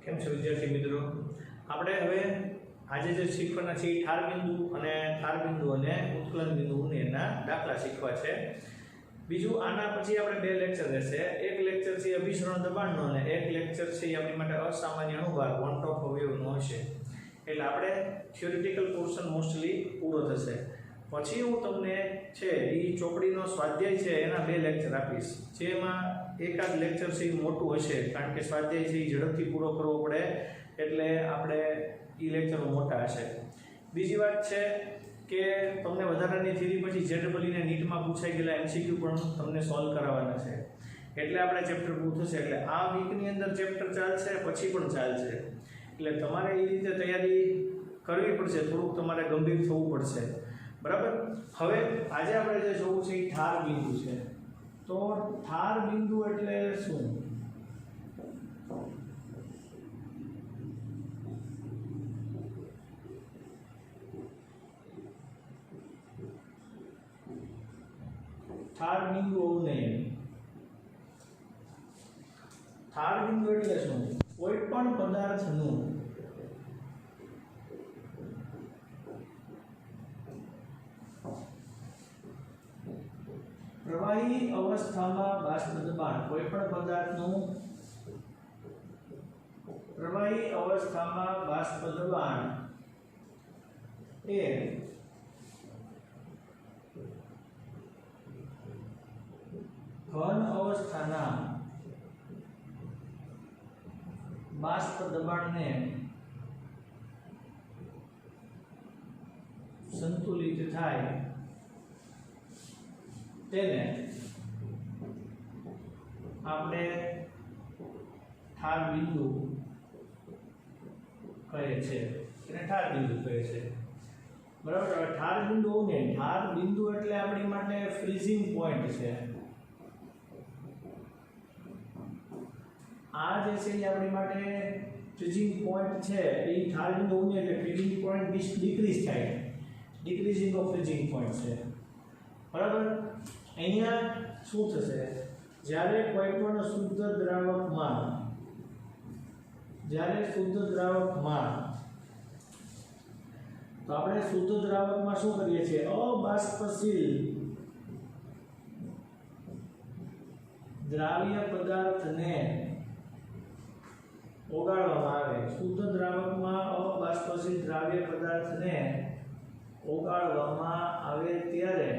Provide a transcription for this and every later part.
કેમ છો વિદ્યાર્થી મિત્રો? આપણે હવે આજે જે શીખવાના છે એ ઠાર બિંદુ અને ઉત્કલન બિંદુના દાખલા શીખવા છે. બીજું આના પછી આપણે બે લેક્ચર રહેશે. એક લેક્ચર છે અભિસરણ દબાણનો અને એક લેક્ચર છે આપણી માટે અસામાન્ય અણુભાર વોન્ટ ઓફ અવયવનો હશે. એટલે આપણે થિયોરિટિકલ પોર્શન મોસ્ટલી પૂરો થશે. પછી હું તમને છે એ ચોપડીનો સ્વાધ્યાય છે એના બે લેક્ચર આપીશ, જેમાં એકાદ લેક્ચર છે એ મોટું હશે, કારણ કે સ્વાધ્યાય છે એ ઝડપથી પૂરો કરવો પડે એટલે આપણે એ લેક્ચરો મોટા હશે. બીજી વાત છે કે તમને વધારાની થિયરી પછી જેડબલઈને નીટમાં પૂછાઈ ગયેલા એમસીક્યુ પણ તમને સોલ્વ કરાવવાના છે. એટલે આપણે ચેપ્ટર પૂરું થશે. એટલે આ વીકની અંદર ચેપ્ટર ચાલશે, પછી પણ ચાલશે. એટલે તમારે એ રીતે તૈયારી કરવી પડશે, થોડુંક તમારે ગંભીર થવું પડશે, બરાબર. હવે આજે આપણે જે જોવું છે એ ઠાર બિંદુ છે. તો ઠાર બિંદુ એટલે શું? ઠાર બિંદુ અવનયન. ઠાર બિંદુ એટલે શું? કોઈ પણ પદાર્થનું પ્રવાહી અવસ્થામાં બાષ્પ દબાણ, કોઈ પણ પદાર્થનું પ્રવાહી અવસ્થામાં બાષ્પ દબાણ એ ઘન અવસ્થાના બાષ્પ દબાણને સંતુલિત થાય તેને આપણે ઠાર બિંદુ કહે છે. એને ઠાર બિંદુ કહે છે, બરાબર. હવે ઠાર બિંદુ ને ઠાર બિંદુ એટલે આપણી માટે ફ્રીઝિંગ પોઈન્ટ છે. આ જે છે એ આપણી માટે ફ્રીઝિંગ પોઈન્ટ છે. એ ઠાર બિંદુ ને એટલે ફ્રીઝિંગ પોઈન્ટ ડિક્રીઝ થાય, ડિક્રીઝિંગ ઓફ ફ્રીઝિંગ પોઈન્ટ છે, બરાબર. અહીંયા શું થશે? જ્યારે કોઈ પણ શુદ્ધ દ્રાવકમાં તો આપણે શુદ્ધ દ્રાવકમાં શું કરીએ છીએ? અબાષ્પશીલ દ્રાવ્ય પદાર્થને ઓગાળવામાં આવે. શુદ્ધ દ્રાવકમાં અબાષ્પશીલ દ્રાવ્ય પદાર્થને ઓગાળવામાં આવે ત્યારે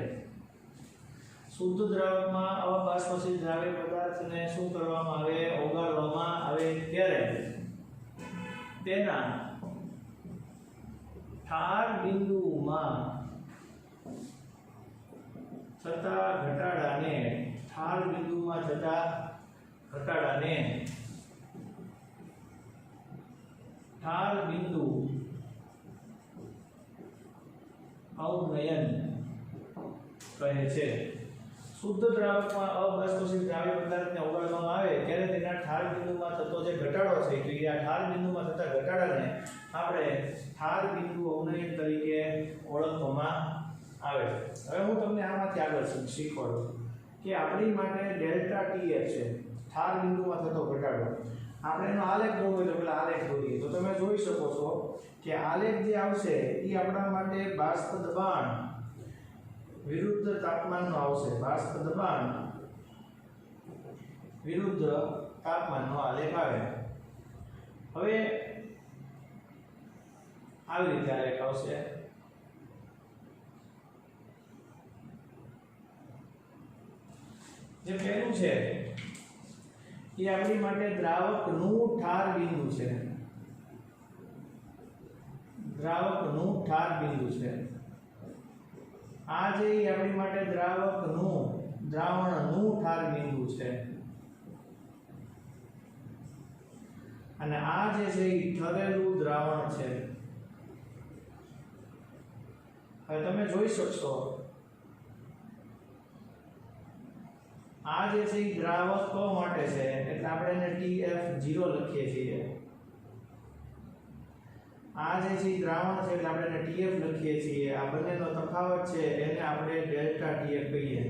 શુદ્ધ દ્રાવકમાં અબાષ્પશીલ દ્રાવ્ય પદાર્થને શું કરવામાં આવે? ઓગાળવામાં આવે ત્યારે તેના ઠાર બિંદુમાં થતા ઘટાડાને ઠાર બિંદુ અવનયન કહે છે. શુદ્ધ દ્રાવકમાં અબાષ્પશીલ દ્રાવ્ય પદાર્થને ઓગાળવામાં આવે ત્યારે તેના ઠાર બિંદુમાં થતો જે ઘટાડો છે, તો એ આ ઠાર બિંદુમાં થતા ઘટાડાને આપણે ઠાર બિંદુ અવનયન તરીકે ઓળખવામાં આવે છે. હવે હું તમને આમાંથી આગળ શીખવાડું કે આપણી માટે ડેલ્ટા ટીએફ છે, ઠાર બિંદુમાં થતો ઘટાડો. આપણે એનો આલેખ દોરવો હોય તો પેલા આલેખ દોરીએ. તો તમે જોઈ શકો છો કે આલેખ જે આવશે એ આપણા માટે બાષ્પ દબાણ વિરુદ્ધ તાપમાનનો આવશે. બાષ્પ દબાણ વિરુદ્ધ તાપમાનનો આલેખ આવે. હવે આવી રીતે આલેખ આવશે. જે પહેલું છે એ આપણી માટે દ્રાવકનું ઠાર બિંદુ છે. દ્રાવકનું ઠાર બિંદુ છે. આ જે આપણી માટે દ્રાવણનું ઠાર બિંદુ છે. અને આ જે છે એ ઠરેલું દ્રાવણ છે. હવે તમે જોઈ શકશો આ જે છે એ દ્રાવક માટે છે, એટલે આપણે એને TF0 લખીએ છીએ. આ જે છે દ્રાવણ છે એટલે આપણે એને TF લખીએ છીએ. આ બંનેનો તફાવત છે એને આપણે ડેલ્ટા TF કહીએ.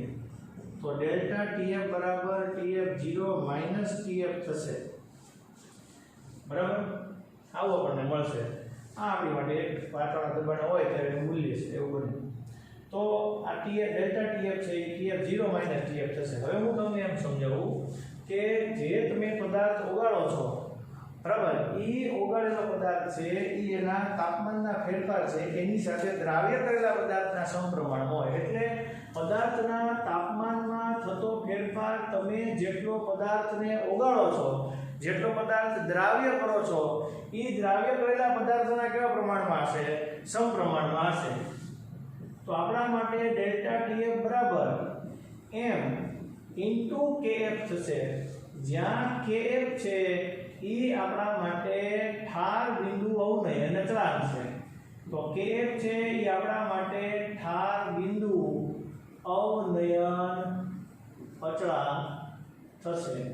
તો ડેલ્ટા TF બરાબર TF0 - TF થશે. બરાબર આવું આપણને મળશે આ આપણી માટે એક વાતાવરણ દબાણ હોય ત્યારે મૂલ્ય છે એવું બને તો આ TF ડેલ્ટા TF છે એ TF 0 માઈનસ TF થશે હવે હું તમને એમ સમજાવું કે જે તમે પદાર્થ ઓગાળો છો બરાબર ઈ ઓગાળેલો પદાર્થ છે ઈ એના તાપમાનના ફેરફાર છે એની સાથે દ્રાવ્ય કરેલા પદાર્થના સમપ્રમાણ હોય એટલે પદાર્થના તાપમાનમાં થતો ફેરફાર તમે જેટલો પદાર્થને ઓગાળો છો જેટલો પદાર્થ દ્રાવ્ય કરો છો ઈ દ્રાવ્ય કરેલા પદાર્થના કેવા પ્રમાણમાં હશે સમપ્રમાણમાં હશે તો આપણા માટે ડેલ્ટા TF બરાબર m kf થશે જ્યાં kf છે ઈ આપણા માટે ઠાર બિંદુ અવનય અચળાંક છે તો kf છે ઈ આપણા માટે ઠાર બિંદુ અવનયન અચળાંક થશે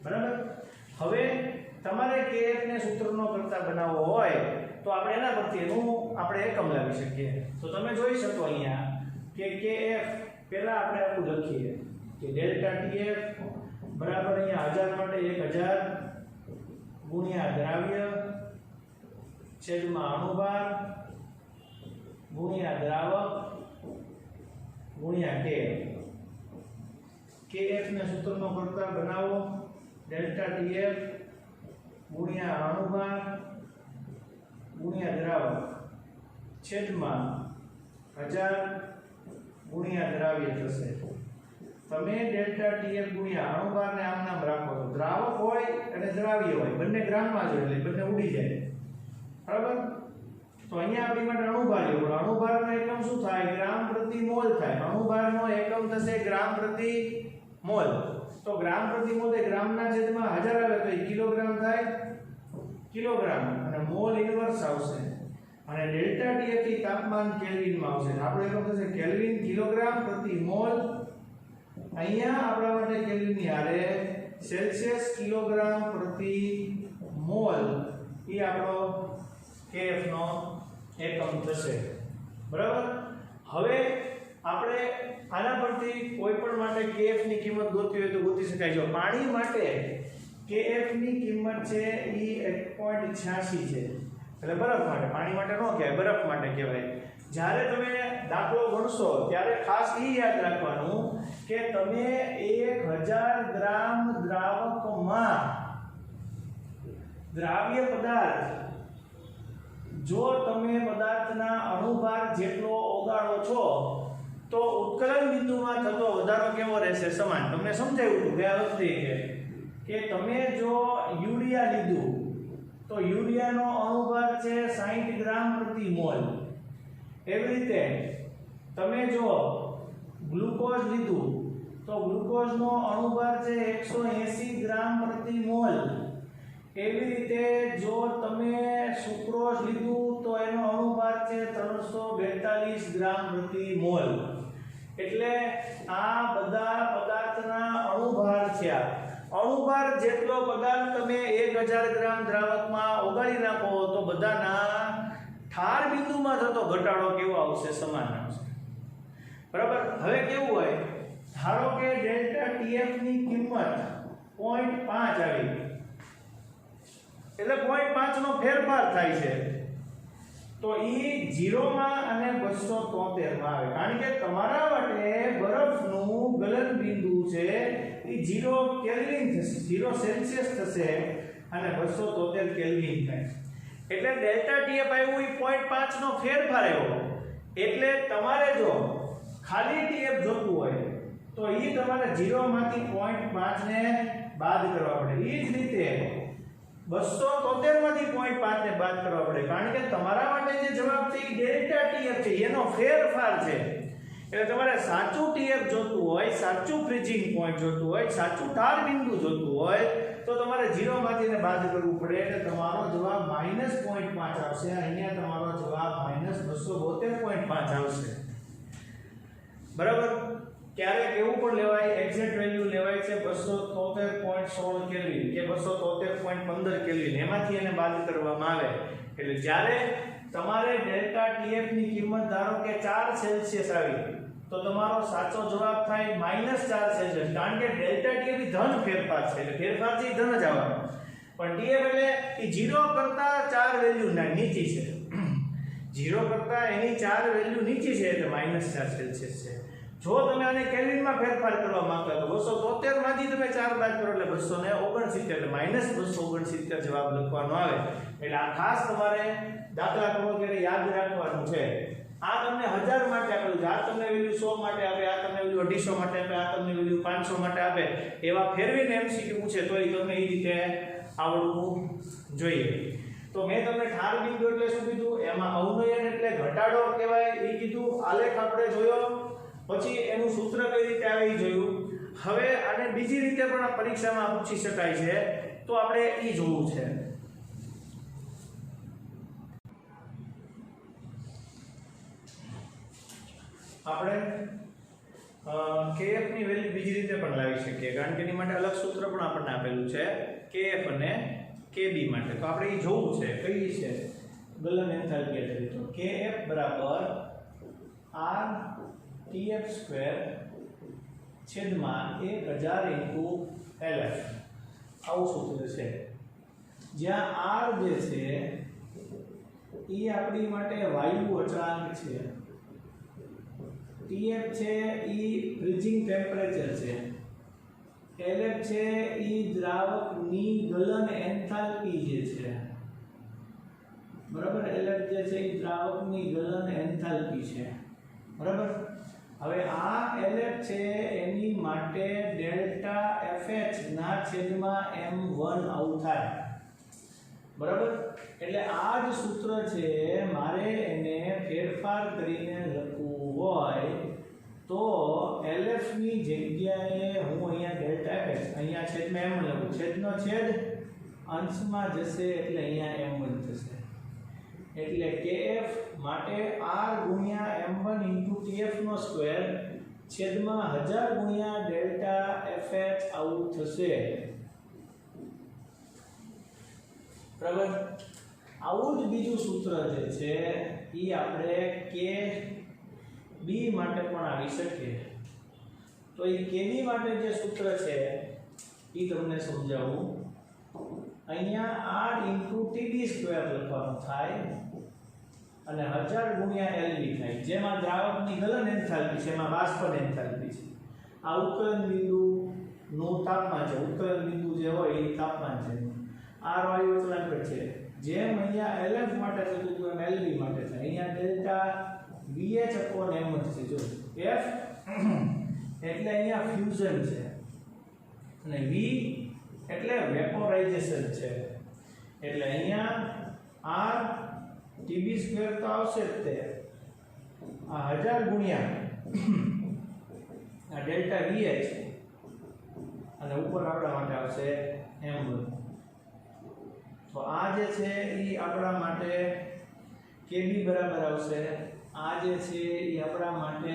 બરાબર હવે તમારે kf ને સૂત્રનો કરતા બનાવવો હોય તો આપણે એના પરથી એનું આપણે એકમ લાવી શકીએ તો તમે જોઈ શકો અહીંયા કે kf પહેલા આપણે આવું લખીએ કે ડેલ્ટા TF બરાબર અહીંયા 1000 માટે 1000 ગુણ્યા દ્રાવ્ય છેદમાં અણુભાર ગુણ્યા દ્રાવક ગુણ્યા kf ને સૂત્રનો કરતા બનાવો ડેલ્ટા TF ગુણ્યા અણુભાર ગુણ્યા દ્રાવક છેદમાં 1000 ગુણ્યા દ્રાવ્ય થશે તમે ડેલ્ટા TF ગુણ્યા અણુભારને આમ નામ રાખો તો દ્રાવક હોય અને દ્રાવ્ય હોય બંને ગ્રામમાં જ હોય એટલે બંને ઉડી જાય બરાબર તો અહીંયા આપણી માટે અણુભાર લેવો અણુભારનો એકમ શું થાય ગ્રામ પ્રતિ મોલ થાય અણુભારનો એકમ થશે ગ્રામ પ્રતિ મોલ તો ગ્રામ પ્રતિ મોલ એ ગ્રામના છેદમાં 1000 આવે તો કિલોગ્રામ થાય કિલોગ્રામ અને મોલ ઇન્વર્સ આવશે અને ડેલ્ટા TF થી તાપમાન કેલ્વિનમાં આવશે આપણો એકમ થશે કેલ્વિન કિલોગ્રામ પ્રતિ મોલ અહીંયા આપણા માટે કેલ્વિનની હારે સેલ્સિયસ કિલોગ્રામ પ્રતિ મોલ એ આપણો kf નો એકમ થશે બરાબર હવે આપણે આના પરથી કોઈ પણ માટે kf ની કિંમત ગોતવી હોય તો ગોતી શકાય જો પાણી માટે kf ની કિંમત છે ઈ 1.86 છે એટલે બરફ માટે પાણી માટે ન કહેવાય બરફ માટે કહેવાય જ્યારે તમે દાખલો ગણશો ત્યારે ખાસ એ યાદ રાખવાનું કે તમે 1000 ગ્રામ દ્રાવકમાં દ્રાવ્ય પદાર્થ જો તમે પદાર્થના અણુભાર જેટલો ઓગાળો છો તો ઉત્કલન બિંદુમાં થતો વધારો કેવો રહેશે સમાન તમને સમજાવ્યું હતું ગયા વખતે કે તમે જો યુરિયા લીધું તો યુરિયાનો અણુભાર છે 60 ગ્રામ પ્રતિ મોલ એવી રીતે તમે જો ગ્લુકોઝ લીધું તો ગ્લુકોઝનો અણુભાર છે 180 ગ્રામ પ્રતિ મોલ એવી રીતે જો તમે સુક્રોઝ લીધું તો એનો અણુભાર છે 342 ગ્રામ પ્રતિ મોલ એટલે આ બધા પદાર્થના અણુભાર છે અણુભાર જેટલો પદાર્થ તમે 1000 ગ્રામ દ્રાવકમાં ઓગાળી નાખો તો બધાના ઠાર બિંદુમાં થતો ઘટાડો કેવો આવશે સમાન આવશે બરાબર હવે કેવું હોય ધારો કે ડેલ્ટા TF ની કિંમત 0.5 આવી એટલે 0.5 નો ફેરફાર થાય છે તો ઈ 0 માં અને 273 માં આવે કારણ કે તમારા માટે બરફનું ગલન બિંદુ છે ઈ 0 કેલ્વિન થશે 0 સેલ્સિયસ થશે અને 273 કેલ્વિન થાય એટલે ડેલ્ટા TF આવ્યું ઈ 0.5 નો ફેરફાર આવ્યો એટલે તમારે જો ખાલી TF જોતું હોય તો ઈ તમારે 0 માંથી 0.5 ને બાદ કરવા પડે ઈ જ રીતે 273 માંથી 0.5 ને બાદ કરવા પડે કારણ કે તમારા માટે જે જવાબ છે એ ડેલ્ટા TF છે એનો ફેરફાર છે એટલે તમારે સાચું TF જોતું હોય સાચું ફ્રીઝિંગ પોઈન્ટ જોતું હોય સાચું ઠાર બિંદુ જોતું હોય તો તમારે 0 માંથી ને બાદ કરવું પડે એટલે તમારો જવાબ -0.5 આવશે અહીંયા તમારો જવાબ -272.5 આવશે બરાબર ક્યારેક એવું પણ લેવાય એક્ઝેક્ટ વેલ્યુ લેવાય છે 273.16 કેલ્વિન કે 273.15 કેલ્વિન એમાંથી એને બાદ કરવામાં આવે એટલે જ્યારે તમારે ડેલ્ટા TF ની કિંમત ધારો કે 4 સેલ્સિયસ આવી તો તમારો સાચો જવાબ થાય -4 સેલ્સિયસ કારણ કે ડેલ્ટા TF ધન ફેરફાર છે એટલે ફેરફાર થી ધન જ આવવાનો પણ TF એટલે એ 0 કરતા 4 વેલ્યુ નીચી છે 0 કરતા એની 4 વેલ્યુ નીચી છે એટલે -4 સેલ્સિયસ છે જો તમે આને કેલ્વિનમાં ફેરફાર કરવા માંગતા તો 273 માંથી તમે 4 બાદ કરો એટલે 269 એટલે -269 જવાબ લખવાનો આવે એટલે આ ખાસ તમારે દાખલા કરો ત્યારે યાદ રાખવાનું છે આ તમને 1000 માટે આપેલું છે આ તમને વેલ્યુ 100 માટે આપે આ તમને વેલ્યુ 250 માટે આપે આ તમને વેલ્યુ 500 માટે આપે એવા ફેરવીને MCQ પૂછે તો એ તમને એ રીતે આવડવું જોઈએ તો મેં તમને ઠાર બિંદુ એટલે શું કીધું એમાં અવનયન એટલે ઘટાડો કહેવાય એ કીધું આલેખ આપણે જોયો પછી એનું સૂત્ર કઈ રીતે આવે એ જોયું હવે આને બીજી રીતે પણ આ પરીક્ષામાં પૂછી શકાય છે તો આપણે ઈ જોવું છે આપણે kf ની વેલ્યુ બીજી રીતે પણ લાવી શકીએ કારણ કે એની માટે અલગ સૂત્ર પણ આપણને આપેલું છે kf અને kb માટે તો આપણે ઈ જોવું છે કઈ છે ગલન એન્થાલ્પી એટલે તો kf બરાબર r tf² છેદમાં 1000 * lf આવું સૂત્ર છે જ્યાં r જે છે એ આપણી માટે વાયુ અચળાંક છે TF છે ઈ ફ્રીઝિંગ ટેમ્પરેચર છે LF છે ઈ દ્રાવકની ગલન એન્થાલ્પી જે છે બરાબર LF જે છે ઈ દ્રાવકની ગલન એન્થાલ્પી છે બરાબર હવે આ LF છે એની માટે ડેલ્ટા FH ના છેદમાં m1 આવું થાય બરાબર એટલે આ જ સૂત્ર છે મારે એને ફેરફાર કરીને લખવું હોય તો LF ની જગ્યાએ હું અહીંયા ડેલ્ટા FH અહીંયા છેદમાં m1 લખું છેદનો છેદ અંશમાં જશે એટલે અહીંયા m1 થશે એટલે kf માટે r ગુણ્યા m1 * tf નો સ્ક્વેર છેદમાં 1000 ગુણ્યા ડેલ્ટા FH આવું થશે બરાબર આવું જ બીજું સૂત્ર જે છે ઈ આપણે kb માટે પણ આવી શકે તો ઈ kb માટે જે સૂત્ર છે ઈ તમને સમજાવું અહીંયા r * tb² લખવાનું થાય અને 1000 ગુણ્યા lb થાય જેમાં દ્રાવકની ગલન એન્થાલ્પી છે એમાં બાષ્પન એન્થાલ્પી છે આ ઉત્કલન બિંદુ નું તાપમાન છે ઉત્કલન બિંદુ જે હોય એ તાપમાન છે r વાયુ અચળાંક છે જેમ અહીંયા LF માટે થતું હતું એમ LB માટે થાય અહીંયા ડેલ્ટા VH/m1 છે જો F એટલે અહીંયા ફ્યુઝન છે અને V એટલે વેપોરાઇઝેશન છે એટલે અહીંયા r TB² તો આવશે જ તે આ 1000 ગુણ્યા આ ડેલ્ટા VH અને ઉપર આપણા માટે આવશે m1 તો આ જે છે ઈ આપણા માટે kb બરાબર આવશે આ જે છે ઈ આપણા માટે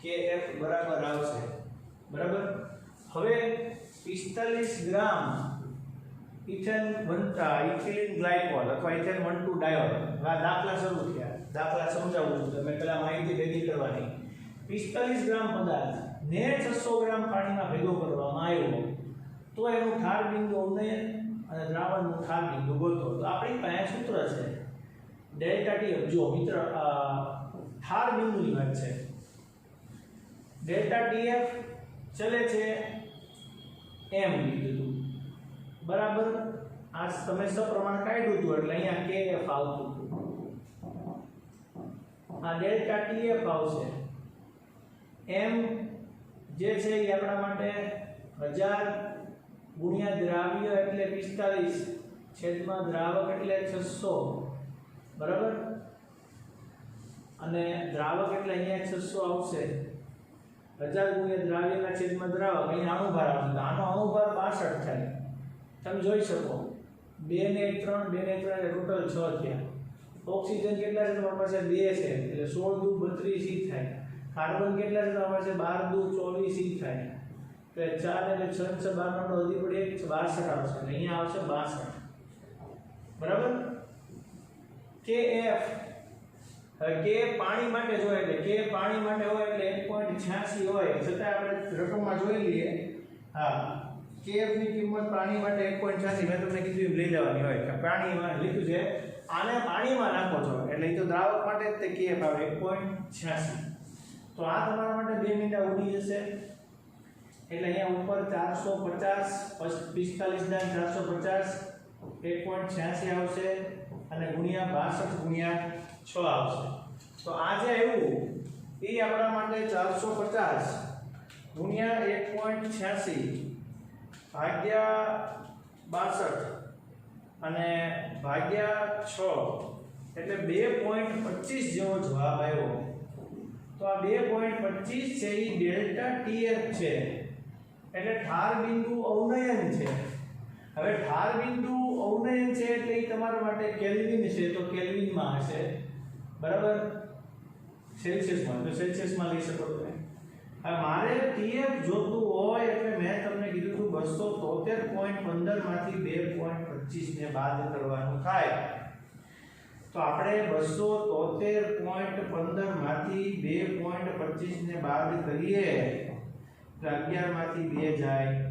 kf બરાબર આવશે બરાબર હવે 45 ગ્રામ ઇથેન બનતા ઇથિલિન ગ્લાયકોલ અથવા ઇથેન 1,2 ડાયોલ આ દાખલા શરૂ થયા દાખલા સમજાવું છું તમે પહેલા માહિતી ભેગી કરવાની 45 ગ્રામ પદાર્થ ને 600 ગ્રામ પાણીમાં ભેગો કરવામાં આવ્યો તો એનું ઠાર બિંદુ ઉન્નયન અને દ્રાવણનું ઠાર બિંદુ ગોતો તો આપણી પાસે સૂત્ર છે ડેલ્ટા ટી જો મિત્ર ઠાર બિંદુની વાત છે ડેલ્ટા ટીએફ ચલે છે m લીધું બરાબર આ તમે સપ્રમાણ કાઢ્યું હતું એટલે અહીંયા kf આવતું આ ડેલ્ટા tf આવશે m જે છે એ આપણા માટે 1000 ગુણ્યા દ્રાવ્ય એટલે 45 છેદમાં દ્રાવક એટલે 600 બરાબર અને દ્રાવક એટલે અહીંયા 600 આવશે 1000 ગુણ્યા દ્રાવ્યના છેદમાં દ્રાવક અહીંયા અણુભાર આવશે આનો અણુભાર 62 થાય તમે જોઈ શકો 2 ને 3 2 ને 3 એટલે ટોટલ 6 થયા ઓક્સિજન કેટલા છે તમારી પાસે 2 છે એટલે 16 દુ 32 ઈ થાય કાર્બન કેટલા છે તમારી પાસે 12 દુ 24 ઈ થાય એટલે 4 એટલે 6 12 નો વધી પડે 62 આવશે એટલે અહીંયા આવશે 62 બરાબર kf હવે કે પાણી માટે જોઈએ એટલે કે પાણી માટે હોય એટલે 1.86 હોય છતાં આપણે રકમમાં જોઈ લઈએ હા kf ની કિંમત પાણી માટે 1.86 મેં તમને કીધું એમ લઈ લેવાની હોય કે પાણીમાં લીધું છે આને પાણીમાં નાખો છો એટલે એ તો દ્રાવક માટે જ તે kf આવે 1.86 તો આ તમારા માટે 2 મીંડા ઉડી જશે એટલે અહીંયા ઉપર 450 45 દાન 450 1.86 આવશે અને ગુણ્યા 62 ગુણ્યા 6 આવશે તો આ જે આવ્યું એ આપણા માટે 450 ગુણ્યા 1.86 ભાગ્યા 62 અને ભાગ્યા 6 એટલે 2.25 જેવો જવાબ આવ્યો તો આ 2.25 છે એ ડેલ્ટા ટીએફ છે એટલે ઠાર બિંદુ અવનયન છે હવે ઠાર બિંદુ અવનયન છે એટલે એ તમારા માટે કેલ્વિન છે તો કેલ્વિનમાં હશે બરાબર સેલ્સિયસમાં તો સેલ્સિયસમાં લઈ શકો તમે હવે મારે ટીએફ જોતું હોય એટલે મેં તમને કીધું હતું 273.15 માંથી 2.25 ને બાદ કરવાનું થાય તો આપણે 273.15 માંથી 2.25 ને બાદ કરીએ તો 11 માંથી 2 જાય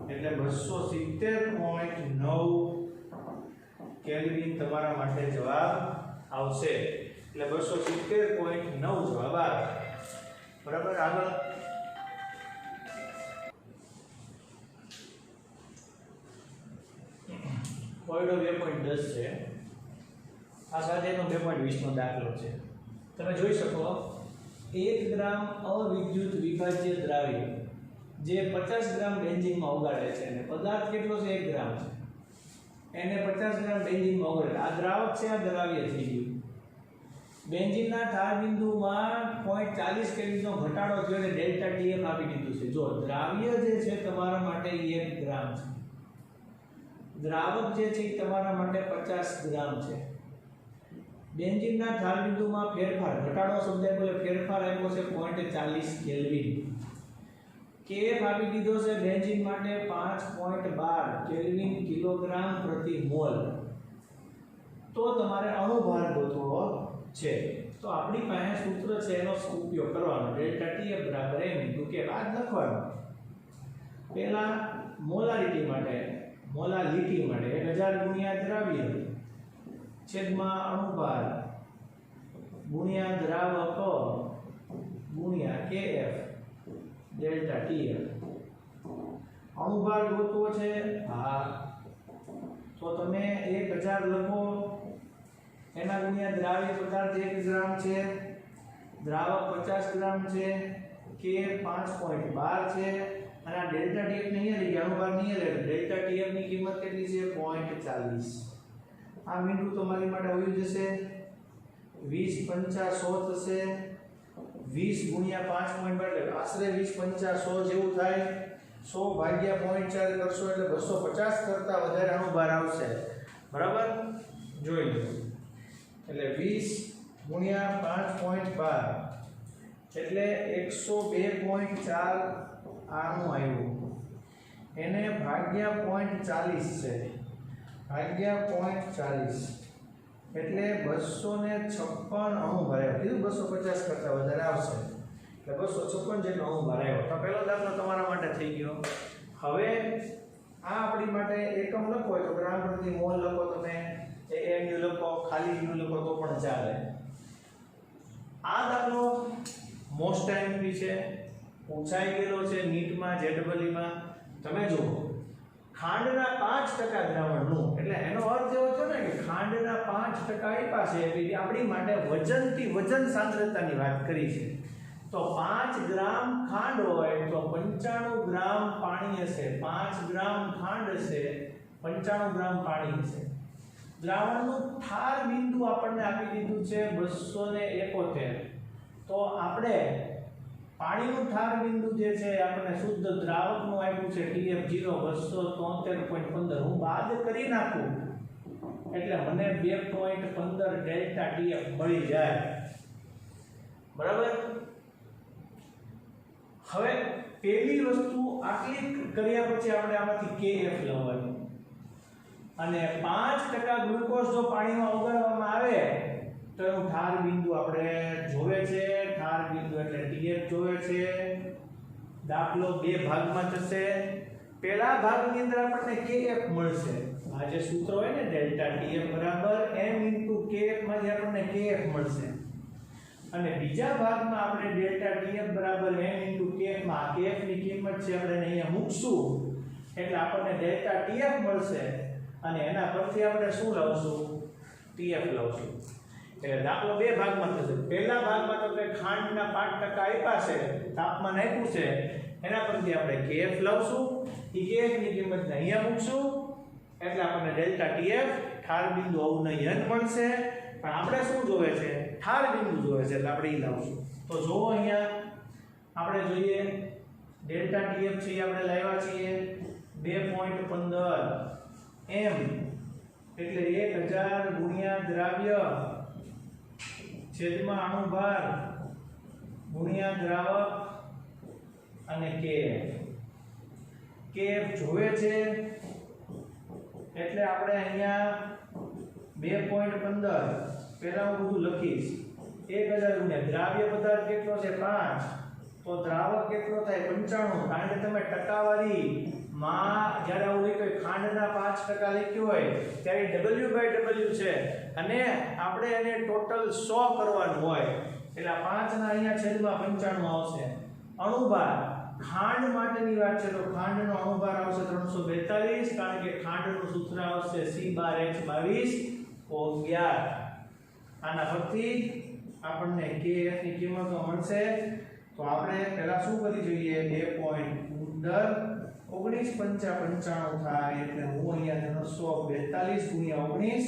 એટલે 270.9 કેલ્વિન તમારા માટે જવાબ આવશે એટલે 270.9 જવાબ આવે બરાબર આગળ કોયડો 2.10 છે આ સ્વાધ્યાયનો 2.20 નો દાખલો છે તમે જોઈ શકો 1 ગ્રામ અવિદ્યુત વિભાજ્ય દ્રાવ્ય જે 50 ગ્રામ બેન્ઝીનમાં ઓગાળે છે અને પદાર્થ કેટલો છે 1 ગ્રામ છે એને 50 ગ્રામ બેન્ઝીનમાં ઓગાળે આ દ્રાવક છે આ દ્રાવ્ય થઈ ગયું બેન્ઝીનના ઠાર બિંદુમાં 0.40 કેલ્વિનનો ઘટાડો થયો એટલે ડેલ્ટા ટીએફ આપી દીધું છે જો દ્રાવ્ય જે છે તમારા માટે 1 ગ્રામ છે દ્રાવક જે છે તમારા માટે 50 ગ્રામ છે બેન્ઝીનના ઠાર બિંદુમાં ફેરફાર ઘટાડો શબ્દ એટલે ફેરફાર આવ્યો છે 0.40 કેલ્વિન કેએફ આપી દીધો છે બેન્ઝીન માટે 5.12 કેલ્વિન કિલોગ્રામ પ્રતિ મોલ તો તમારે અણુભાર ગોતવો છે તો આપણી પાસે સૂત્ર છે એનો ઉપયોગ કરવાનો ડેલ્ટા ટીએફ બરાબર m * k આ લખવાનું પહેલા મોલારિટી માટે 1000 ગુણ્યા દ્રાવ્ય છેદમાં અણુભાર ગુણ્યા દ્રાવક ગુણ્યા kf ડેલ્ટા ટીએફ અણુભાર ગોતવો છે હા તો તમે 1000 લખો એના ગુણ્યા દ્રાવ્ય પદાર્થ 1 ગ્રામ છે દ્રાવક 50 ગ્રામ છે કે 5.12 છે અને આ ડેલ્ટા ટીએફ ને અહીંયા લઈ ગયા અણુભાર નહીં લે ડેલ્ટા ટીએફ ની કિંમત કેટલી છે 0.40 આ મીંડું તમારી માટે આવી જશે 20 5 100 થશે 20 ગુણ્યા 5.12 એટલે આશરે 20 5 100 જેવું થાય 100 ભાગ્યા 0.4 કરશો એટલે 250 કરતા વધારે અણુભાર આવશે બરાબર જોઈ લો એટલે 20 ગુણ્યા 5.12 એટલે 102.4 આનું આવ્યું એને ભાગ્યા 0.40 છે ભાગ્યા 0.40 એટલે 256 અણુભાર આવ્યો કીધું 250 કરતા વધારે આવશે એટલે 256 જેટલો અણુભાર આવ્યો તો પહેલો દાખલો તમારા માટે થઈ ગયો હવે આ આપણી માટે એકમ લખો હોય તો ગ્રામ પ્રતિ મોલ લખો તમે AMU લખો ખાલી યુ લખો તો પણ ચાલે આ દાખલો મોસ્ટ ટાઈમલી છે પૂછાઈ ગયેલો છે નીટમાં JEE માં તમે જુઓ ખાંડના 5% દ્રાવણનું એટલે એનો અર્થ એવો છે ને કે ખાંડના 5% આપ્યા છે એટલે આપણી માટે વજનથી વજન સાંદ્રતાની વાત કરી છે તો 5 ગ્રામ ખાંડ હોય તો 95 ગ્રામ પાણી હશે 5 ગ્રામ ખાંડ હશે 95 ગ્રામ પાણી હશે દ્રાવણનું ઠાર બિંદુ આપણને આપી દીધું છે 271 તો આપણે પાણીનું ઠાર બિંદુ જે છે આપણને શુદ્ધ દ્રાવકનું આપ્યું છે TF0 273.15 હું બાદ કરી નાખું એટલે મને 2.15 ડેલ્ટા TF મળી જાય બરાબર હવે પહેલી વસ્તુ આટલી કર્યા પછી આપણે આમાંથી KF લેવાનું અને 5% ગ્લુકોઝ જો પાણીમાં ઓગાળવામાં આવે તો એનું ઠાર બિંદુ આપણે જોવે છે ઠાર બિંદુ એટલે TF જોવે છે દાખલો બે ભાગમાં થશે. પહેલા ભાગની અંદર આપણને kf મળશે. આ જે સૂત્ર હોય ને ડેલ્ટા tf બરાબર m * kf માંથી આપણને kf મળશે. અને બીજા ભાગમાં આપણે ડેલ્ટા tf બરાબર m * kf માં kf ની કિંમત છે આપણે અહીંયા મૂકશું એટલે આપણને ડેલ્ટા tf મળશે અને એના પરથી આપણે શું લાવશું tf લાવશું. એટલે દાખલો બે ભાગમાં થશે. પહેલા ભાગમાં તો કે ખાંડના 5% આપ્યા છે, તાપમાન આપ્યું છે, એના પરથી આપણે kf લાવશું. એ kf ની કિંમત અહીંયા મૂકશું એટલે આપણને ડેલ્ટા tf ઠાર બિંદુ અવનયન મળશે. પણ આપણે શું જોવે છે ઠાર બિંદુ જોવે છે એટલે આપણે ઈ લાવશું. તો જો અહીંયા આપણે જોઈએ ડેલ્ટા tf છે આપણે લાવ્યા છીએ 2.15 m એટલે 1000 ગુણ્યા દ્રાવ્ય છેદમાં અણુભાર ગુણ્યા દ્રાવક અને kf જોવે છે એટલે આપણે અહીંયા 2.15 પહેલા હું બધું લખીશ 1000 ગુણ્યા દ્રાવ્ય પદાર્થ કેટલો છે 5 તો દ્રાવક કેટલો થાય 95 કારણ કે તમે ટકાવારી માં જ્યારે આવું લખ્યું હોય ખાંડના 5% લખ્યું હોય ત્યારે w/w છે અને આપણે એને ટોટલ 100 કરવાનું હોય એટલે 5 ના અહીંયા છેદમાં 95 આવશે. અણુભાર ખાંડ માટેની વાત છે તો ખાંડનો અણુભાર આવશે 342 કારણ કે ખાંડનું સૂત્ર આવશે C12H22O11. આના પરથી આપણને kf ની કિંમતો મળશે. તો આપણે પહેલા શું કરી જોઈએ 2.15 19.95 થાય એટલે હું અહીંયા 342 ગુણ્યા 19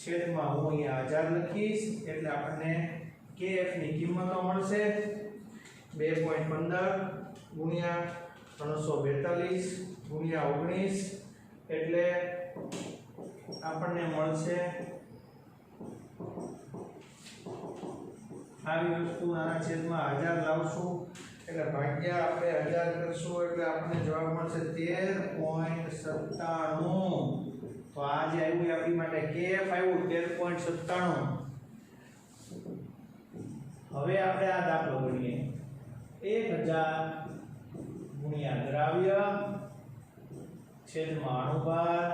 છેદમાં હું અહીંયા 1000 લખીશ એટલે આપણને kf ની કિંમતો મળશે 2.15 ગુણ્યા 342 ગુણ્યા 19 એટલે આપણને મળશે આવી વસ્તુ આના છેદમાં 1000 લાવશું એટલે ભાગ્યા આપણે 1000 કરશું એટલે આપણને જવાબ મળશે 13.97. તો આ જે આવ્યું આપણી માટે kf આવ્યું 13.97. હવે આપણે આ દાખલો ગણીએ 1000 ગુણ્યા દ્રાવ્ય છેદમાં અણુભાર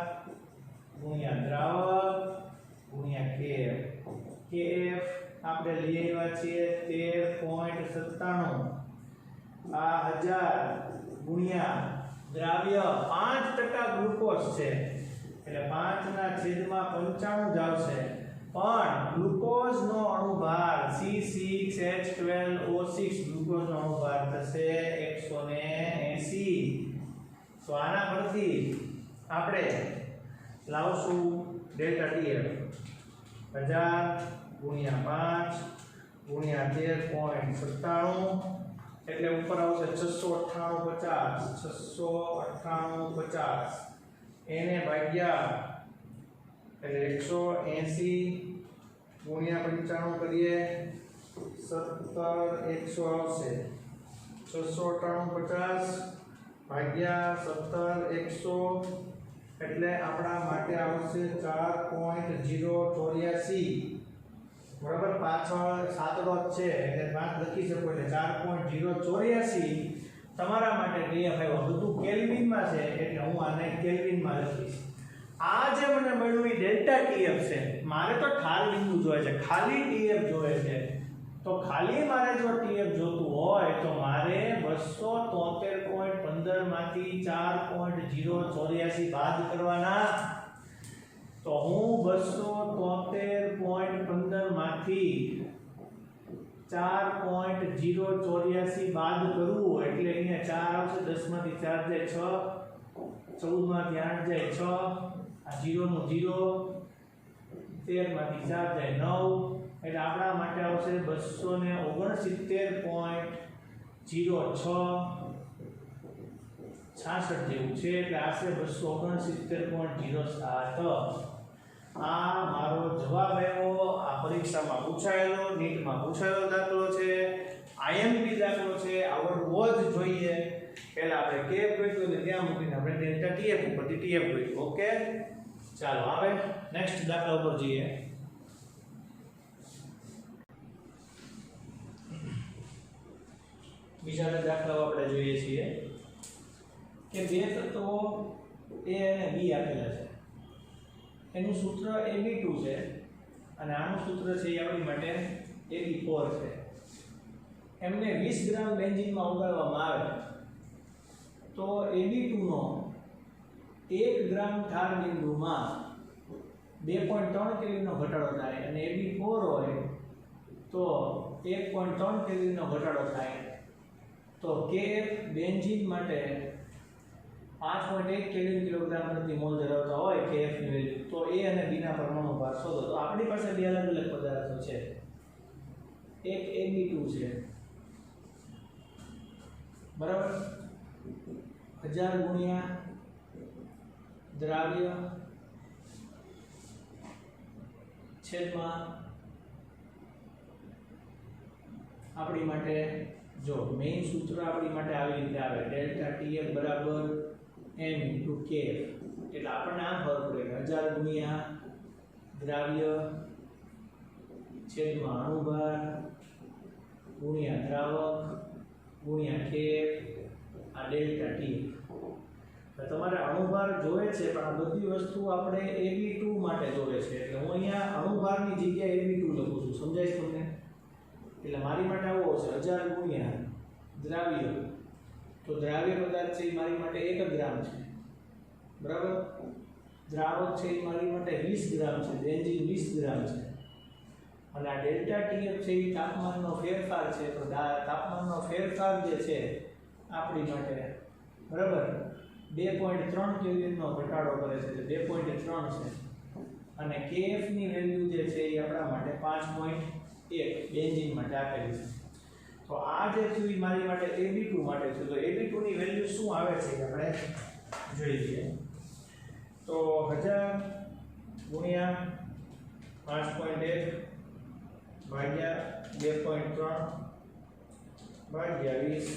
ગુણ્યા દ્રાવક ગુણ્યા kf આપણે લઈ આવ્યા છીએ 13.97. આ 1000 ગુણ્યા દ્રાવ્ય 5% ગ્લુકોઝ છે એટલે 5 ના છેદમાં 95 જ આવશે. પણ ગ્લુકોઝનો અણુભાર C6H12O6 ગ્લુકોઝનો અણુભાર થશે 180. તો આના પરથી આપણે લાવશું ડેલ્ટા tf 1000 ગુણ્યા 5 ગુણ્યા 13.97 એટલે ઉપર આવશે 698.50 એને ભાગ્યા એટલે 180 ગુણ્યા 95 કરીએ 17100 આવશે. 698.50 ભાગ્યા 17100 એટલે આપણા માટે આવશે 4.084. બરાબર પાછળ સાતડો છે એટલે 5 લખી શકો એટલે 4.084 તમારા માટે kf આવ્યો. બધું કેલ્વિનમાં છે એટલે હું આને કેલ્વિનમાં લખીશ. આ જે મને મળ્યું એ ડેલ્ટા tf છે. મારે તો ઠાર બિંદુ જોઈએ છે, ખાલી tf જોઈએ છે. તો ખાલી મારે જો tf જોતું હોય તો મારે 273.15 માંથી 4.084 બાદ કરવાના. તો હું 273.15 માંથી 4.084 બાદ કરું એટલે અહીંયા 4 આવશે. 10 માંથી 4 જાય 6, 14 માંથી 8 જાય 6, આ 0 નું 0, 13 માંથી 4 જાય 9 એટલે આપણા માટે આવશે 269.06 જેવું છે એટલે આશરે 269.07. આ મારો જવાબ આવ્યો. આ પરીક્ષામાં પૂછાયેલો, નીટમાં પૂછાયેલો દાખલો છે, આઈએમપી દાખલો છે. આવડવો જ જોઈએ. પહેલા આપણે કેફ ગોઠવ્યું એટલે ત્યાં મૂકીને આપણે ડેલ્ટા ટીએફ ઉપરથી ટીએફ ગોઠવ્યું. ઓકે, ચાલો હવે નેક્સ્ટ દાખલા ઉપર જઈએ. બીજા દાખલાઓ આપણે જોઈએ છીએ કે બે તત્વો A અને B આપેલા છે, એનું સૂત્ર AB2 છે અને આનું સૂત્ર છે એ આપણી માટે AB4 છે. એમને 20 ગ્રામ બેન્ઝીનમાં ઓગાળવામાં આવે તો AB2 નો 1 ગ્રામ ઠાર બિંદુમાં 2.3 કેલ્વિનનો ઘટાડો થાય અને AB4 હોય તો 1.3 કેલ્વિનનો ઘટાડો થાય. તો Kf બેન્ઝીન માટે 5.1 કેલ્વિન કિલોગ્રામ પ્રતિ મોલ ધરાવતા હોય Kf ની વેલ્યુ, તો A અને B ના પરમાણુ ભાર શોધો. તો આપણી પાસે બે અલગ અલગ પદાર્થો છે, એક AB2 છે બરાબર, 1000 ગુણ્યા દ્રાવ્ય છેદમાં આપણી માટે જો મેઇન સૂત્ર આપણી માટે આવી રીતે આવે ડેલ્ટા TF બરાબર m * Kf. એટલે આપણને આમ ખબર પડે કે 1000 ગુણ્યા દ્રાવ્ય છેદમાં અણુભાર ગુણ્યા દ્રાવક ગુણ્યા Kf આ ડેલ્ટા TF. તમારે અણુભાર જોવે છે પણ આ બધી વસ્તુ આપણે AB2 માટે જોવે છે, એટલે હું અહીંયા અણુભારની જગ્યાએ AB2 લખું છું. સમજાય છે તમને? એટલે મારી માટે આવો છે 1000 ગુણ્યા દ્રાવ્ય, તો દ્રાવ્ય પદાર્થ છે એ મારી માટે 1 ગ્રામ છે બરાબર, દ્રાવક છે એ મારી માટે 20 ગ્રામ છે, બેન્ઝીન 20 ગ્રામ છે અને આ ડેલ્ટા TF છે એ તાપમાનનો ફેરફાર છે. તો તાપમાનનો ફેરફાર જે છે આપણી માટે બરાબર 2.3 કેલ્વિનનો ઘટાડો કરે છે, એટલે 2.3 છે અને Kf ની વેલ્યુ જે છે એ આપણા માટે 5.1 બેન્ઝીન માટે આપેલી છે. તો આ જે થયું એ મારી માટે AB2 માટે છે. તો AB2 ની વેલ્યુ શું આવે છે એ આપણે જોઈ લઈએ. તો 1000 ગુણ્યા 5.1 ભાગ્યા 2.3 ભાગ્યા 20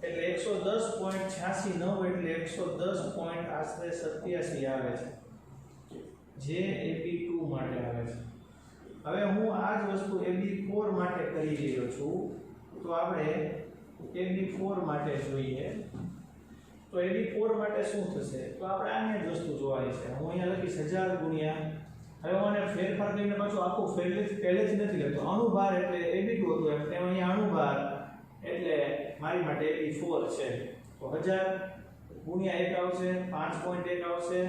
એટલે 110.86 એટલે 110. આશરે 87 આવે છે, જે AB2 માટે આવે છે. હવે હું આ જ વસ્તુ AB4 માટે કરી રહ્યો છું, તો આપણે AB4 માટે જોઈએ. તો AB4 માટે શું થશે? તો આપણે આની જ વસ્તુ જોવાની છે. હું અહીંયા લખીશ 1000 ગુણ્યા, હવે હું આને ફેરફાર કરીને પાછું આખું પહેલેથી નથી લખતો. અણુભાર એટલે AB2 હતું એમ, તેમ અહીંયા અણુભાર એટલે મારી માટે AB4 છે. તો 1000 ગુણ્યા 1 આવશે, 5.1 આવશે,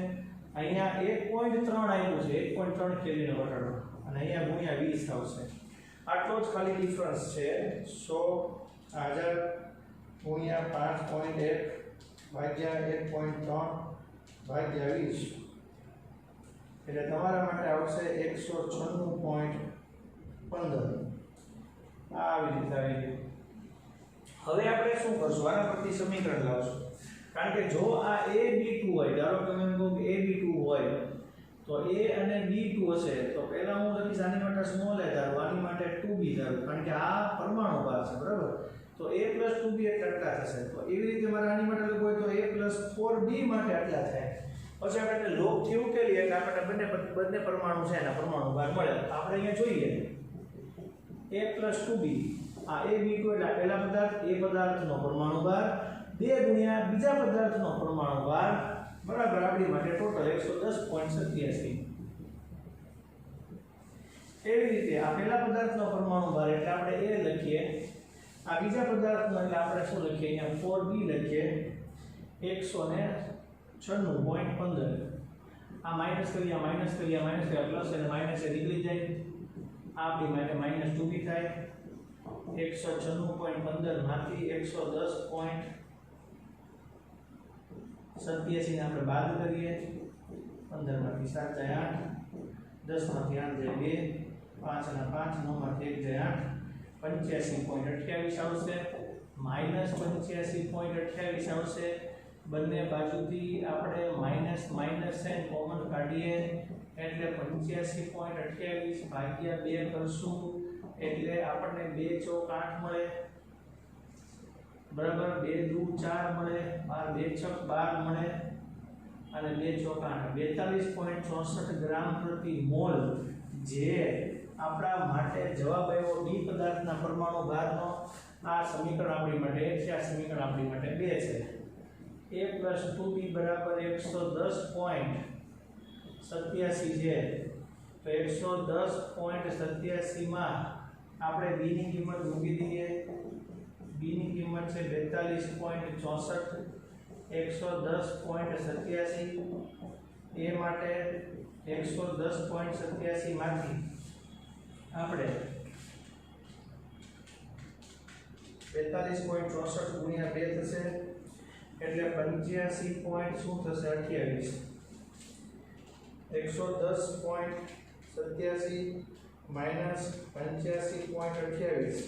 અહીંયા 1.3 આવ્યું છે, 1.3 કેલ્વિનનો ઘટાડો, અને અહીંયા ગુણ્યા 20 આવશે. આટલો જ ખાલી ડિફરન્સ છે. 1000 ગુણ્યા 5.1 ભાગ્યા 1.3 ભાગ્યા 20 એટલે તમારા માટે આવશે 196.15. આવી રીતે આવી ગયું. હવે આપણે શું કરશું? આના પરથી સમીકરણ લાવશું. કારણ કે જો આ AB2 હોય, ધારો કે મેં કહું કે AB2 હોય તો A અને B2 હશે, તો પહેલા હું લખીશ આની માટે સ્મોલ a ધારું, આની માટે 2b ધારું, કારણ કે આ પરમાણુ ભાર છે બરાબર. તો A + 2b એટલે આટલા થશે. તો એવી રીતે મારે આની માટે લખવું હોય તો A + 4b માટે આટલા થાય. પછી આપણે લોગથી ઉકેલીએ એટલે આપણે બંને પરમાણુ છે એના પરમાણુ ભાર મળે. આપણે અહીંયા જોઈએ A + 2b, આ AB2 એટલે પહેલા પદાર્થ, એ પદાર્થનો પરમાણુ ભાર 2 ગુણ્યા બીજા પદાર્થનો પરમાણુ ભાર બરાબર આપણી માટે ટોટલ 110.87. એવી રીતે આ પહેલા પદાર્થનો પરમાણુ ભાર એટલે આપણે A લખીએ, આ બીજા પદાર્થનો એટલે આપણે શું લખીએ? અહીંયા 4b લખીએ, 196.15. આ માઈનસ કરીએ, માઈનસ કરીએ, માઈનસ કરીએ, પ્લસ અને માઈનસ એ નીકળી જાય, આપણી માટે -2b થાય. 196.15 માંથી 110.87 ને આપણે બાદ કરીએ. 15 માંથી 7 જાય 8, 10 માંથી 8 જાય 2, 5 અને 5, 9 માંથી 1 જાય 8, 85.28 આવશે, -85.28 આવશે. બંને બાજુથી આપણે માઈનસ સાઇન કોમન કાઢીએ એટલે 85.28 ભાગ્યા 2 કરશું એટલે આપણને 2 ચોક 8 મળે બરાબર, 2 દુ 4 મળે, 2 છક 12 મળે અને 2 ચોક 8, 42.64 ગ્રામ પ્રતિ મોલ, જે આપણા માટે જવાબ આવ્યો બી પદાર્થના પરમાણુ ભારનો આ સમીકરણ આપણી માટે 1 છે, આ સમીકરણ આપણી માટે 2 છે. a + 2b = 110.87 છે. તો 110.87 માં આપણે b ની કિંમત મૂકી દઈએ. b ની કિંમત છે 42.64. 110.87 એ માટે 110.87 માંથી આપણે 42.64 ગુણ્યા 2 થશે એટલે 85 પોઈન્ટ શું થશે 28. 110.87 માઈનસ 85.28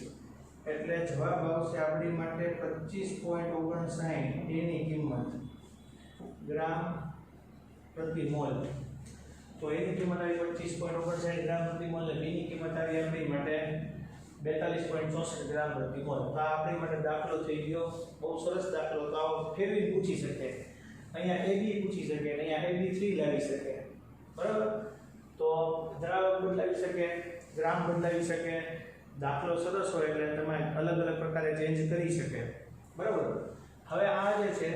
એટલે જવાબ આવશે આપણી માટે 25.59 એની કિંમત ગ્રામ પ્રતિ મોલ. તો એની કિંમત આવી 25.59 ગ્રામ પ્રતિ મોલ અને બીની કિંમત આવી આપણી માટે 42.64 ગ્રામ પ્રતિ મોલ. તો આ આપણી માટે દાખલો થઈ ગયો. બહુ સરસ દાખલો. તો આવો ફેરવી પૂછી શકે. અહીંયા AB પૂછી શકે અને અહીંયા AB3 લાવી શકે. બરાબર? તો દ્રાવક બદલાવી શકે, ગ્રામ બદલાવી શકે. દાખલો સરસ હોય એટલે તમે અલગ અલગ પ્રકારે ચેન્જ કરી શકે. બરાબર? હવે આ જે છે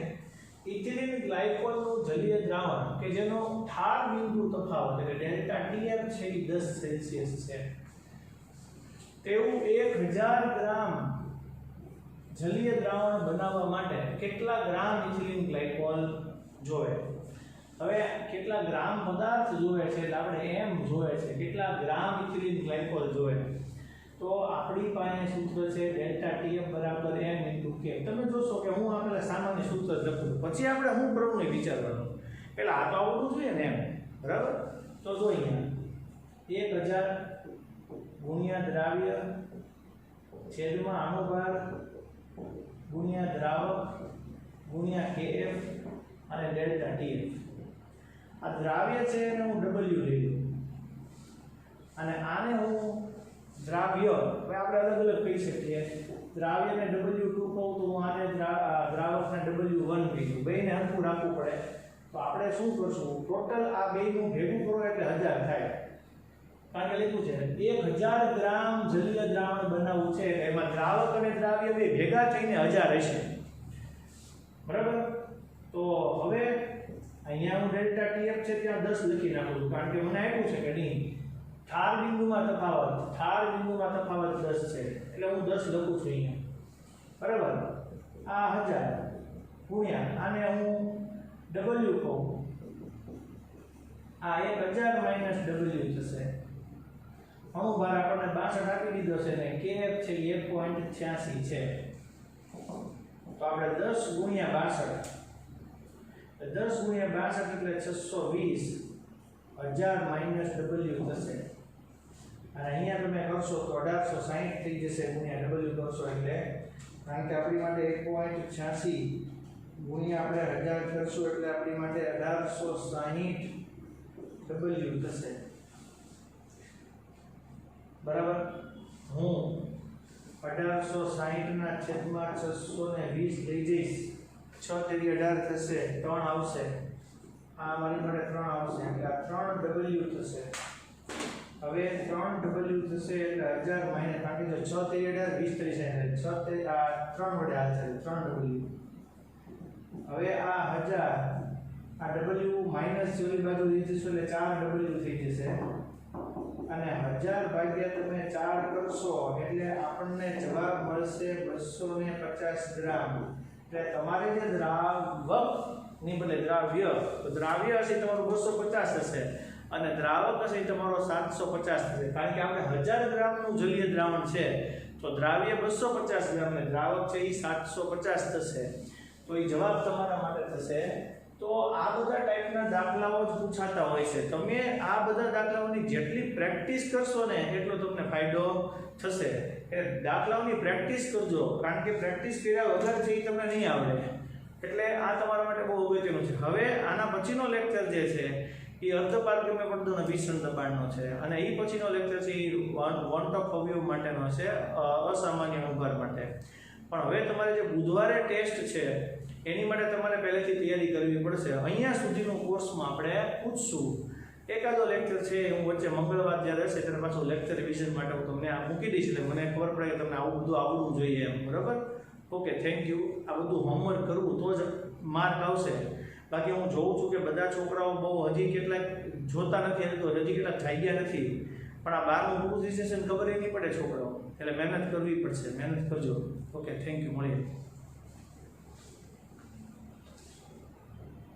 ઇથિલિન ગ્લાયકોલનું જલીય દ્રાવણ કે જેનો ઠાર બિંદુ તફાવત એટલે ડેલ્ટા TF છે એ 10 સેલ્સિયસ છે. તેવું 1000 ગ્રામ જલીય દ્રાવણ બનાવવા માટે કેટલા ગ્રામ ઇથિલિન ગ્લાયકોલ જોઈએ? હવે કેટલા ગ્રામ પદાર્થ જોઈએ છે એટલે આપણે એમ જોઈએ છે કેટલા ગ્રામ ઇથિલિન ગ્લાયકોલ જોઈએ. તો આપણી પાસે સૂત્ર છે ડેલ્ટા TF = m * k. તમે જોશો કે હું આપણે સામાન્ય સૂત્ર લખું પછી આપણે શું કરવું ને વિચારવાનું. પહેલા આ તો આવડવું જોઈએ ને એમ. બરાબર? તો જો અહીંયા 1000 ગુણ્યા દ્રાવ્ય છેદમાં અણુભાર ગુણ્યા દ્રાવક ગુણ્યા Kf અને ડેલ્ટા TF. આ દ્રાવ્ય છે એને હું W લઈ લઉં અને આને હું દ્રાવ્ય હવે આપણે અલગ અલગ કહી શકીએ. દ્રાવ્યને W2 કહું તો હું આને દ્રાવકને W1 કહી દઉં. બેયને હરખું રાખવું પડે. તો આપણે શું કરશું? ટોટલ આ બેયનું ભેગું કરો એટલે 1000 થાય. કારણ કે લીધું છે 1000 ગ્રામ જલીય દ્રાવણ બનાવવું છે એટલે એમાં દ્રાવક અને દ્રાવ્ય બે ભેગા થઈને 1000 હશે. બરાબર? તો હવે અહીંયા હું ડેલ્ટા TF છે ત્યાં 10 લખી નાખું છું કારણ કે મને આપ્યું છે કે નહીં ઠાર બિંદુમાં તફાવત 10 છે એટલે હું 10 લખું છું અહીંયા. બરાબર? આ 1000 ગુણ્યા આને હું W કહું. આ 1000 માઈનસ W થશે. અણુભાર આપણને 62 આપી દીધો છે ને Kf છે 1.86 છે. તો આપણે 10 ગુણ્યા 62 10 ગુણ્યા 62 એટલે 620 1000 માઈનસ W થશે. અને અહીંયા તમે કરશો તો 1860 થઈ જશે ગુણ્યા W કરશો એટલે કારણ કે આપણી માટે 1.86 ગુણ્યા આપણે 1000 કરશું એટલે આપણી માટે 1860 W થશે. બરાબર? હું 1860 ના છેદમાં 620 લઈ જઈશ. 6 તેરી 18 થશે 3 આવશે. આ મારી માટે 3 આવશે એટલે આ 3W થશે. હવે 3W થશે એટલે 1000 માઈનસ કારણ કે 6 તેરી 18 20 તેરી 60 6 તે આ 3 વડે હાલશે 3W. હવે આ 1000 આ W માઈનસ ઓલી બાજુ લઈ જશો એટલે 4W થઈ જશે. અને 1000 ભાગ્યા તમે 4 કરશો એટલે આપણને જવાબ મળશે 250 ગ્રામ. એટલે તમારે જે દ્રાવક ની બદલે દ્રાવ્ય તો દ્રાવ્ય હશે તમારું 250 હશે અને દ્રાવક હશે તમારો 750 થશે. કારણ કે આપણે 1000 ગ્રામનું જલીય દ્રાવણ છે તો દ્રાવ્ય 250 ગ્રામ ને દ્રાવક છે એ 750 થશે. તો એ જવાબ તમારા માટે થશે. તો આ બધા ટાઈપના દાખલાઓ જ પૂછાતા હોય છે. તમે આ બધા દાખલાઓની જેટલી પ્રેક્ટિસ કરશો ને એટલો તમને ફાયદો થશે. એટલે દાખલાઓની પ્રેક્ટિસ કરજો કારણ કે પ્રેક્ટિસ કર્યા વગર છે એ તમને નહીં આવડે. એટલે આ તમારા માટે બહુ અગત્યનું છે. હવે આના પછીનો લેક્ચર જે છે એ અર્ધપારગમ્ય પડદોના ભીષણ દબાણનો છે અને એ પછીનો લેક્ચર છે એ વોન્ટ ઓફ અવયવ માટેનો છે, અસામાન્ય અણુભાર માટે. પણ હવે તમારે જે બુધવારે ટેસ્ટ છે એની માટે તમારે પહેલેથી તૈયારી કરવી પડશે. અહીંયા સુધીનો કોર્સમાં આપણે પૂછશું એકાદો લેક્ચર છે હું વચ્ચે મંગળવાર જ્યારે હશે ત્યારે પાછું લેક્ચર રિવિઝન માટે હું તમને આ મૂકી દઈશ એટલે મને ખબર પડે કે તમને આવું બધું આવડવું જોઈએ એમ, બરાબર? Okay, thank you. આ બધું હોમવર્ક કરવું તો જ માર્ક આવશે. બાકી હું જોઉં છું કે બધા છોકરાઓ બહુ હજી કેટલાક જોતા નથી, તો હજી કેટલાક જાગ્યા નથી, પણ આ 12મું પોઝિશન ખબર નહીં પડે છોકરાઓ, એટલે મહેનત કરવી પડશે. મહેનત કરજો. Okay, thank you. મળીએ.